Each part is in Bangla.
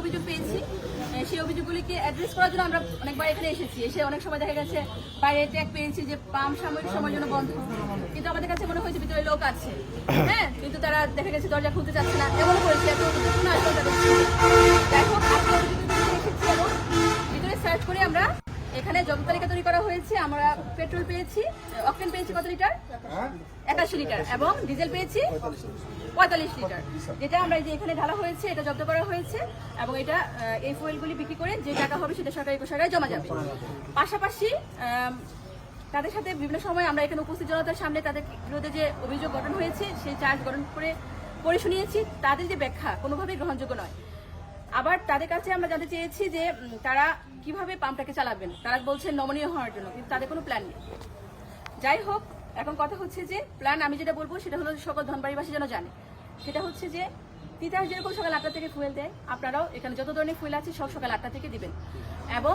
অভিযোগ পেয়েছি, সেই অভিযোগগুলিকে অ্যাড্রেস করার জন্য আমরা অনেকবার এখানে এসেছি। এসে অনেক সময় দেখা গেছে বাইরে ট্যাগ পেয়েছি যে পাম্প সাময়িক সময়ের জন্য বন্ধ, কিন্তু আমাদের কাছে মনে হয়েছে ভিতরে লোক আছে, হ্যাঁ, কিন্তু তারা দেখা গেছে দরজা খুলতে চাচ্ছে না, এমনও করেছে। এত না আসলে তাদের যাই হোক, আজকে এসেছি এবং ভিতরে সার্চ করে আমরা এখানে যত তালিকা তৈরি করা হয়েছে। আমরা পেট্রোল পেয়েছি, অকটেন পেয়েছি কত লিটার, 81 লিটার, এবং ডিজেল পেয়েছি 45 লিটার, যেটা আমরা এই যে এখানে ঢালা হয়েছে, এটা জব্দ করা হয়েছে। এবং এটা এই ফুয়েলগুলি বিক্রি করে যে টাকা হবে সেটা সরকারি কোষাগারে জমা যাবে। পাশাপাশি তাদের সাথে বিভিন্ন সময় আমরা এখানে উপস্থিত জনতার সামনে তাদের বিরুদ্ধে যে অভিযোগ গঠন হয়েছে সেই চার্জ গঠন করে শুনিয়েছি। তাদের যে ব্যাখ্যা কোনোভাবেই গ্রহণযোগ্য নয়। আবার তাদের কাছে আমরা জানতে চেয়েছি যে তারা কিভাবে পাম্পটাকে চালাবেন। তারা বলছেন নমনীয় হওয়ার জন্য, কিন্তু তাদের কোনো প্ল্যান নেই। যাই হোক, এখন কথা হচ্ছে যে প্ল্যান আমি যেটা বলবো সেটা হলো সকল ধনবাড়িবাসী যেন জানে। সেটা হচ্ছে যে তিতাস যেরকম সকাল 8টা থেকে ফুয়েল দেয়, আপনারাও এখানে যত ধরনের ফুয়েল আছে সব সকাল 8টা থেকে দিবেন। এবং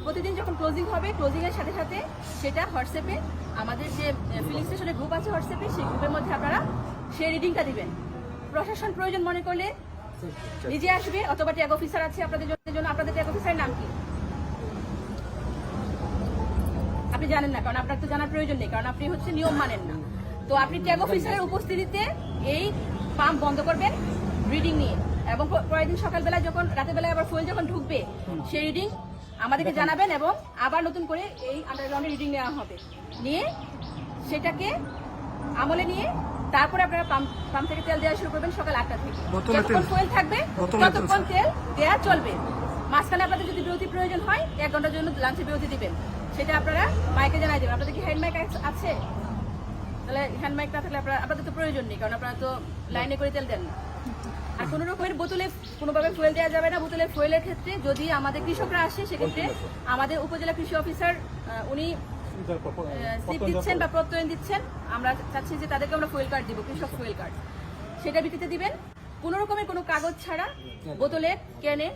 প্রতিদিন যখন ক্লোজিং হবে, ক্লোজিংয়ের সাথে সাথে সেটা হোয়াটসঅ্যাপে আমাদের যে ফিলিং স্টেশনের গ্রুপ আছে হোয়াটসঅ্যাপে, সেই গ্রুপের মধ্যে আপনারা সেই রিডিংটা দিবেন। প্রশাসন প্রয়োজন মনে করলে নিজে আসবে, অথবা ট্যাগ অফিসার আছে আপনাদের জন্য। আপনাদের ট্যাগ অফিসারের নাম কি আপনি জানেন না, কারণ আপনার তো জানার প্রয়োজন নেই, কারণ আপনি হচ্ছে নিয়ম মানেন না। তো আপনি ট্যাগ অফিসারের উপস্থিতিতে এই পাম্প বন্ধ করবেন রিডিং নিয়ে, এবং পরের দিন সকালবেলা যখন রাতের বেলায় আবার ফুয়েল যখন ঢুকবে সেই রিডিং আমাদেরকে জানাবেন, এবং আবার নতুন করে এই আন্ডারগ্রাউন্ডে রিডিং নেওয়া হবে। নিয়ে সেটাকে আমলে নিয়ে তারপরে আপনারা পাম্প থেকে তেল দেওয়া শুরু করবেন সকাল 8টা থেকে। যতক্ষণ ফুয়েল থাকবে ততক্ষণ তেল দেওয়া চলবে। মাঝখানে আপনাদের যদি বিরতি প্রয়োজন হয় 1 ঘন্টার জন্য লাঞ্চে বিরতি দিবেন, সেটা আপনারা মাইকে জানাই দেবেন। আপনাদের কি হ্যান্ড মাইক আছে? তাহলে হ্যান্ড মাইক না থাকলে আপনাদের তো প্রয়োজন নেই, কারণ আপনারা তো লাইনে করে তেল দেন না। আর কোনো রকমের বোতলে কোনোভাবে ফুয়েল দেওয়া যাবে না। বোতলের ফুয়েলের ক্ষেত্রে যদি আমাদের কৃষকরা আসে, সেক্ষেত্রে আমাদের উপজেলা কৃষি অফিসার উনি স্লিপ দিচ্ছেন বা প্রত্যয়ন দিচ্ছেন। আমরা চাচ্ছি যে তাদেরকে আমরা ফুয়েল কার্ড দিব, কৃষক ফুয়েল কার্ড, সেটা ভিত্তিতে দিবেন। কোনো রকমের কোনো কাগজ ছাড়া বোতলে, ক্যানে,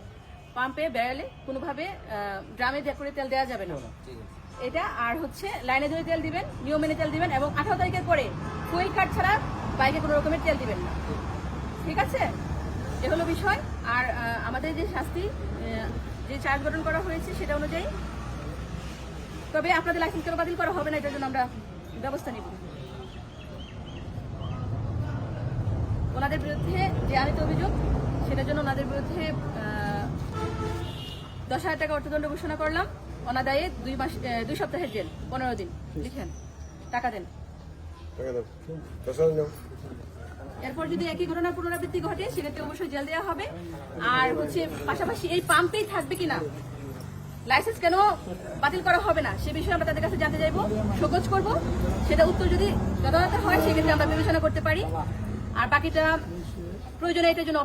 পাম্পে, ব্যারেলে কোনোভাবে ড্রামে করে তেল দেওয়া যাবে না এটা। আর হচ্ছে লাইনে ধরে তেল দিবেন, নিয়ম মেনে তেল দিবেন, এবং 18 তারিখের পরে ফুয়েল কার্ড ছাড়া বাইকে কোনো রকমের তেল দিবেন না, ঠিক আছে? এ হলো বিষয়। আর আমাদের যে শাস্তি, যে চার্জ গঠন করা হয়েছে সেটা অনুযায়ী, তবে আপনাদের লাইসেন্স কেন বাতিল করা হবে না, এটার জন্য আমরা ব্যবস্থা নিব। ওনাদের বিরুদ্ধে যে আনিত অভিযোগ, সেটার জন্য ওনাদের বিরুদ্ধে 10,000 টাকা অর্থদণ্ড ঘোষণা করলাম। অনাদায়ে 2 সপ্তাহের জেল, 15 দিন। লিখেন, টাকা দেন। এরপর যদি একই ঘটনা পুনরাবৃত্তি ঘটে, সেক্ষেত্রে অবশ্যই জেল দেওয়া হবে। আর হচ্ছে পাশাপাশি এই পাম্পেই থাকবে কিনা, লাইসেন্স কেন বাতিল করা হবে না, সে বিষয়ে আমরা তাদের কাছে জানতে চাইবো, শোকজ করব। সেটা উত্তর যদি যথাযথ হয়, সেক্ষেত্রে আমরা বিবেচনা করতে পারি। আর বাকিটা প্রয়োজনে এটার জন্য